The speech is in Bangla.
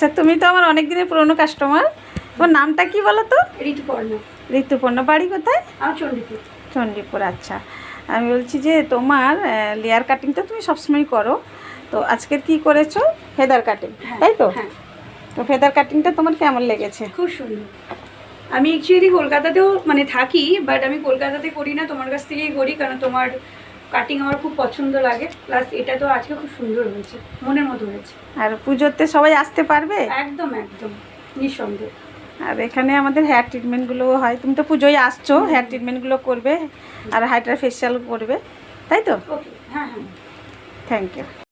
আচ্ছা, তুমি তো আমার অনেক দিনের পুরনো কাস্টমার। তোমার নামটা কি বলো তো? ঋতুপর্ণা। ঋতুপর্ণা। বাড়ি কোথায়? আমার চণ্ডীপুর। চণ্ডীপুর। আচ্ছা, আমি বলছি যে তোমার লেয়ার কাটিং তো তুমি সবসময় করো, তো আজকের কি করেছো? ফেদার কাটিং, তাই তো? হ্যাঁ। তো ফেদার কাটিংটা তোমার কেমন লেগেছে? খুব সুন্দর। আমি অ্যাকচুয়ালি কলকাতাতেও মানে থাকি, বাট আমি কলকাতাতে করি না, তোমার কাছ থেকেই করি, কারণ তোমার কাটিং আমার খুব পছন্দ লাগে। প্লাস এটা তো আজকে খুব সুন্দর হয়েছে, মনের মতো হয়েছে। আর পুজোতে সবাই আসতে পারবে? একদম একদম নিঃসন্দেহে। আর এখানে আমাদের হেয়ার ট্রিটমেন্টগুলোও হয়। তুমি তো পুজোয় আসছো, হেয়ার ট্রিটমেন্টগুলো করবে আর হাইড্রা ফেশিয়াল করবে, তাই তো? ওকে, হ্যাঁ হ্যাঁ। Thank you.